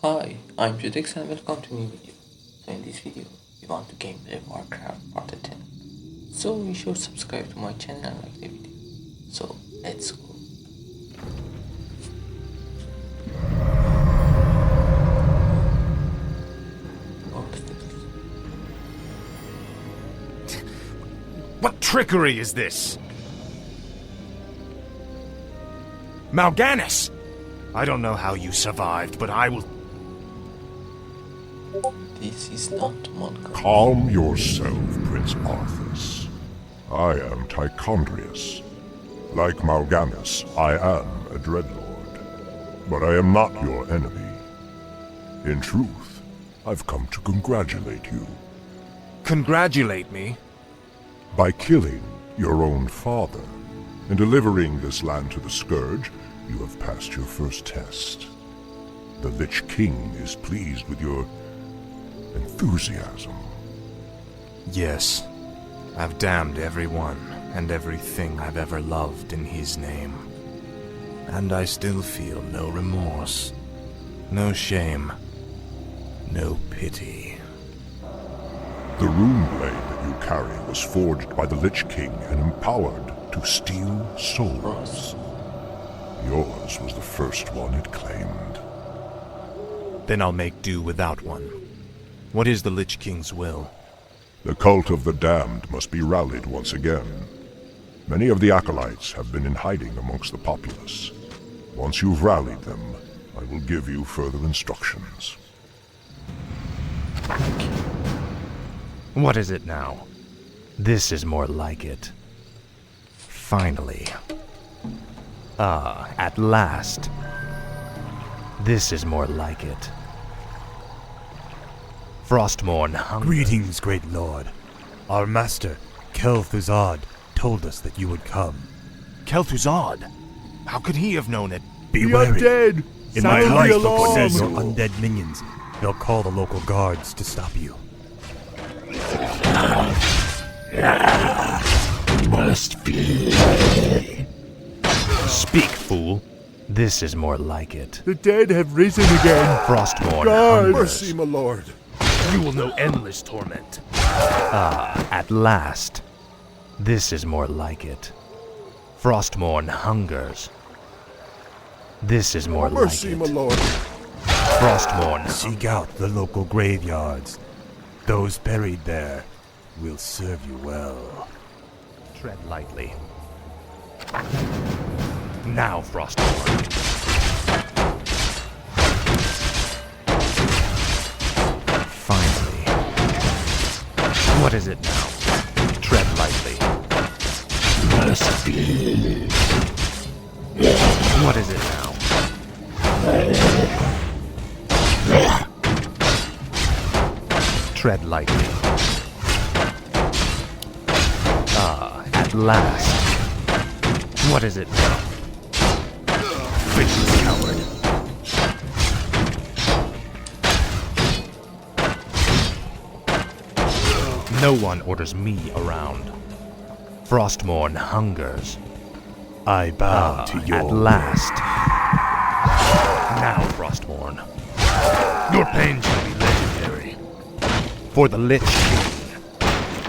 Hi, I'm Judix and welcome to new video. So in this video, we want to gameplay Warcraft Part 10. So you should subscribe to my channel and like the video. So let's go. What's this? What trickery is this? Mal'Ganis! I don't know how you survived, but I will... This is not Montgomery. Calm yourself, Prince Arthas. I am Tichondrius. Like Mal'Ganis, I am a Dreadlord. But I am not your enemy. In truth, I've come to congratulate you. Congratulate me? By killing your own father and delivering this land to the Scourge, you have passed your first test. The Lich King is pleased with your enthusiasm. Yes. I've damned everyone and everything I've ever loved in his name. And I still feel no remorse, no shame, no pity. The rune blade that you carry was forged by the Lich King and empowered to steal souls. Yours was the first one it claimed. Then I'll make do without one. What is the Lich King's will? The cult of the damned must be rallied once again. Many of the acolytes have been in hiding amongst the populace. Once you've rallied them, I will give you further instructions. What is it now? This is more like it. Finally. At last. This is more like it. Frostmourne hunger. Greetings, great lord. Our master, Kel'Thuzad, told us that you would come. Kel'Thuzad? How could he have known it? Be wary. Undead! In my Sound life the before alarm! your undead minions, they'll call the local guards to stop you. Must be. Speak, fool. This is more like it. The dead have risen again. Frostmourne God. hungers. Mercy, my lord. You will know endless torment. At last. This is more like it. Frostmourne hungers. This is more Mercy, like my it. lord. Frostmourne. Seek out the local graveyards. Those buried there will serve you well. Tread lightly. Now, Frostmourne. Finally. What is it now? Tread lightly. Must be. What is it now? Tread lightly. At last. What is it now? Vicious coward. No one orders me around. Frostmourne hungers. I bow to your At last. Now, Frostmourne. Your pain shall be legendary. For the Lich King.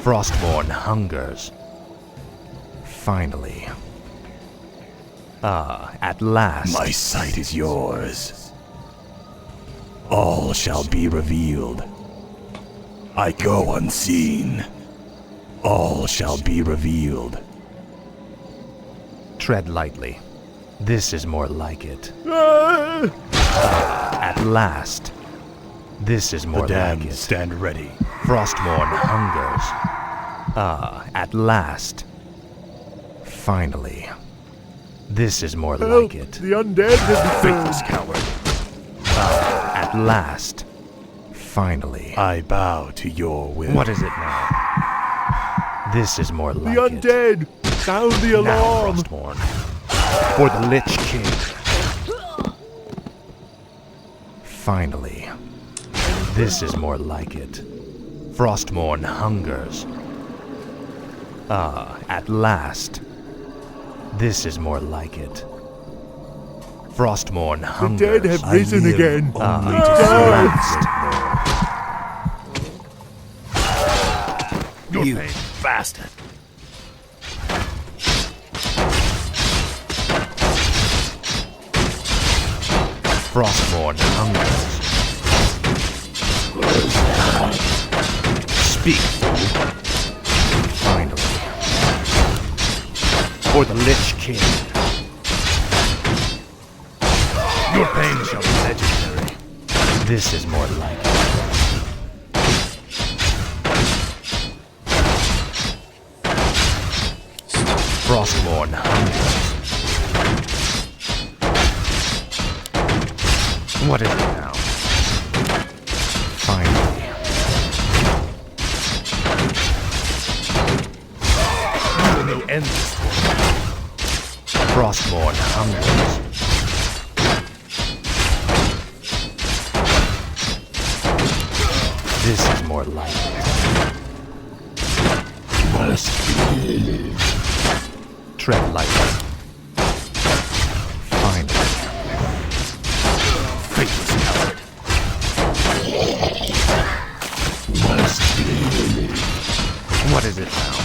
Frostmourne hungers. Finally. At last. My sight is yours. All shall be revealed. I go unseen. All shall be revealed. Tread lightly. This is more like it. Ah! At last. This is more The like damned it. stand ready. Frostmourne hungers. At last. Finally. This is more Help! like it. The undead have Faithless returned. coward. At last. Finally. I bow to your will. What is it now? This is more The like it. undead! Sound the Now, alarm! Frostmourne. For the Lich King. Finally. This is more like it. Frostmourne hungers. At last. This is more like it. Frostmourne The hungers. dead have risen again. Only At to serve, last. you bastard. Frostmourne hungers. Speak, fool. Finally. For the Lich King. Your pain shall be legendary. This is more like it. Frostmourne hungers. What is it now? Finally. You will know endless torment. Frostmourne hungers. This is more like it. Tread lightly. Finally. Faithless coward. What is it now?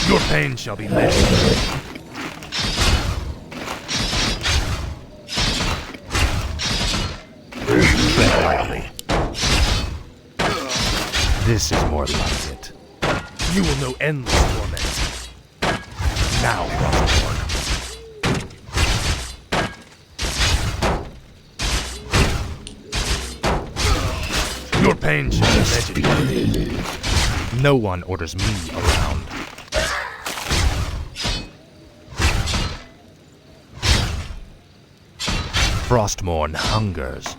Your pain shall be legendary. Tread lightly. This is more like it. You will know endless torment. Now, Frostmourne. Your pain shall be legendary. No one orders me around. Frostmourne hungers.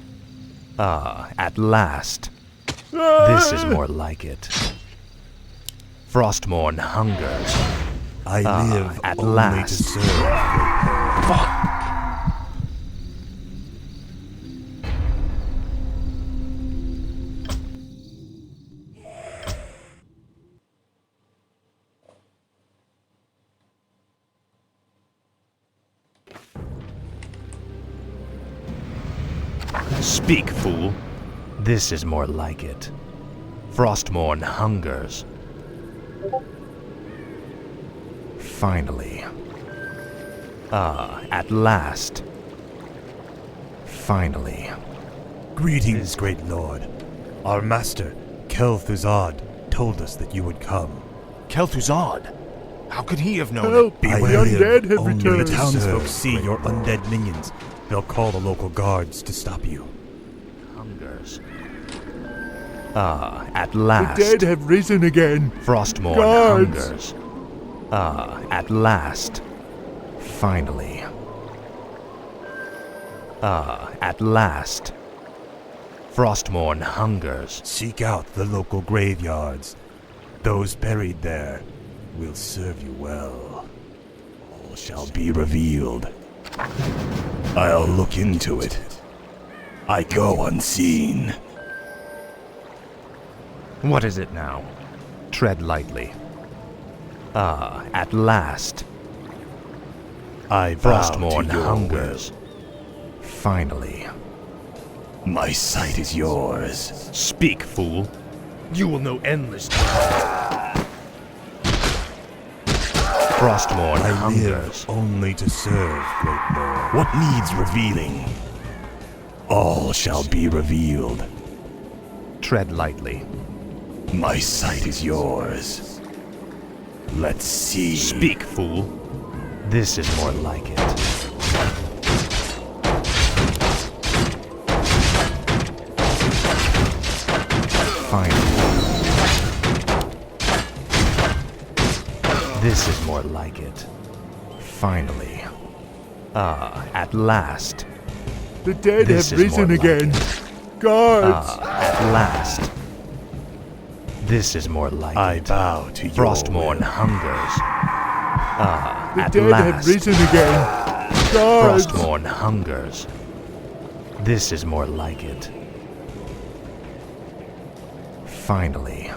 At last. This is more like it. Frostmourne hungers. I live at only last. to serve. Speak, fool. This is more like it. Frostmourne hungers. Finally. At last. Finally. Greetings, great lord. Our master, Kel'Thuzad, told us that you would come. Kel'Thuzad? How could he have known Help! it? The undead have Only returned. the townsfolk see your undead minions. They'll call the local guards to stop you. Hungers. At The last. dead have risen again. Frostmourne Guards. hungers. At last. Finally. At last. Frostmourne hungers. Seek out the local graveyards. Those buried there will serve you well. All shall be revealed. I'll look into it. I go unseen. What is it now? Tread lightly. At last. I vow Frostmourne to your hungers. Finally. will. My sight is yours. Speak, fool. You will know endless. Frostmourne I hungers. live only to serve, great lord. What needs revealing? All shall be revealed. Tread lightly. My sight is yours. Let's see. Speak, fool. This is more like it. Finally. This is more like it. Finally. At last. The dead This have is more risen like again. Guards! At last. This is more like I it. bow to your Frostmourne will. hungers. the At dead have last. risen again. Guards! Frostmourne hungers. This is more like it. Finally.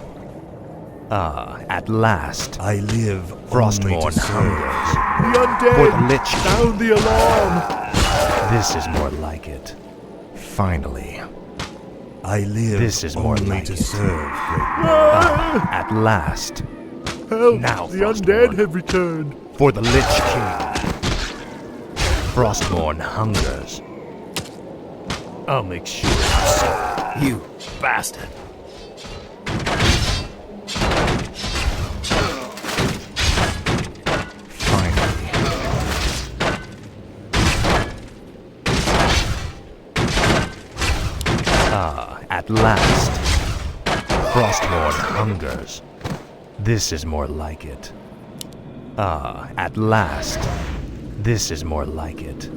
At last. I live Frostmourne only to serve. hungers. The undead! For the Lich King. Sound the alarm! This is more like it. Finally. I live This is more only like to it. serve, great At last. Help! Now, the Frostmourne. undead have returned! For the Lich King. Frostmourne hungers. I'll make sure you suffer. You bastard. Finally. At last. Frostmourne hungers. This is more like it. At last. This is more like it.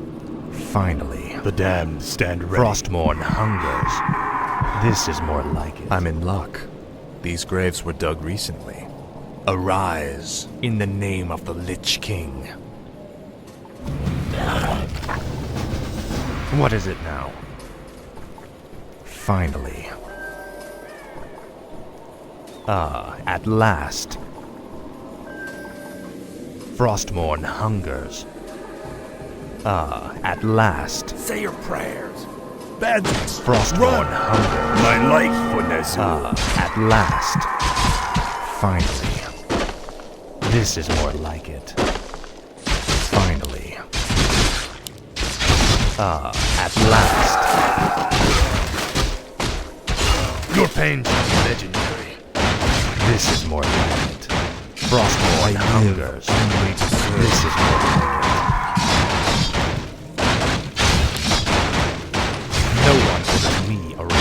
Finally. The damned stand ready. Frostmourne hungers. This is more like it. I'm in luck. These graves were dug recently. Arise in the name of the Lich King. What is it now? Finally. At last. Frostmourne hungers. At last. Say your prayers. Bandits! Frostmourne hungers. My life for Nazul. At last. Finally. This is more like it. Finally. At last. Your pain shall be legendary. This is more like it. Frostmourne hungers. Only to serve. This is more like it. No one orders me around.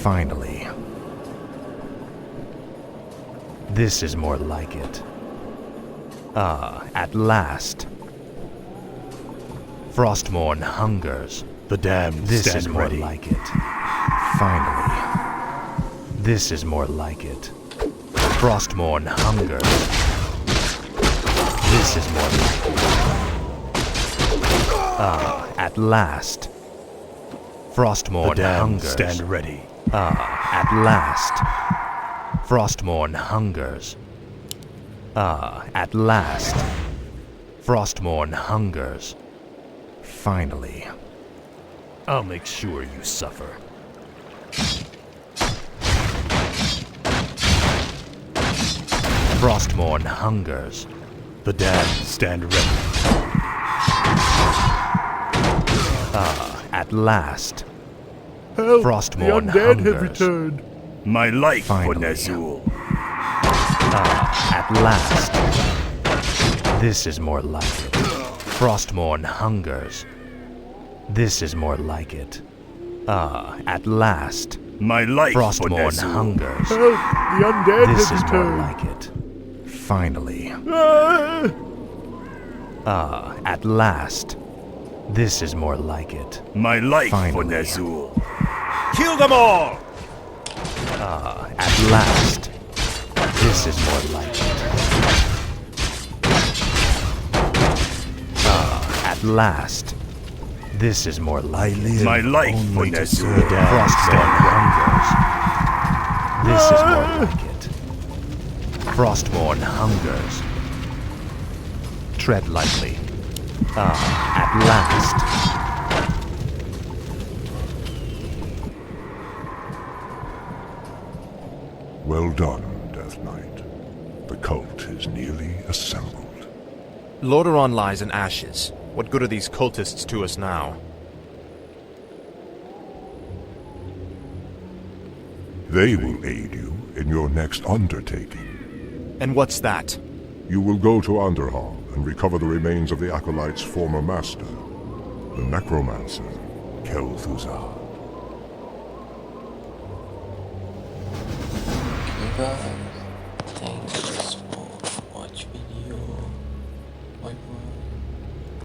Finally. This is more like it. At last. Frostmourne hungers. The damned This stand is more ready. like it. Finally. This is more like it. Frostmourne hungers. This is more like it. At last. The Frostmourne damned hungers. stand ready. At last. Frostmourne hungers. At last. Frostmourne hungers. Finally. I'll make sure you suffer. Frostmourne hungers. The damned stand ready. At last. Help! Frostmourne the undead have hungers. returned. My life Finally. for Nazul. At last. This is more like it. Frostmourne hungers. This is more like it. At last. My life for Frostmourne Nazul. hungers. Help! The undead This have is more returned. like it. Finally. Ah! At last. This is more like it. My life Finally. for Nazul. Kill them all! At last. This is more like it. At last. This is more like it. live My life for only to Nazul. serve. Frostmourne hungers. This is more like it. Frostmourne hungers. Tread lightly. At last. Well done, Death Knight. The cult is nearly assembled. Lordaeron lies in ashes. What good are these cultists to us now? They will aid you in your next undertaking. And what's that? You will go to Underhall and recover the remains of the Acolyte's former master, the necromancer, Kel'Thuzad. Okay, guys.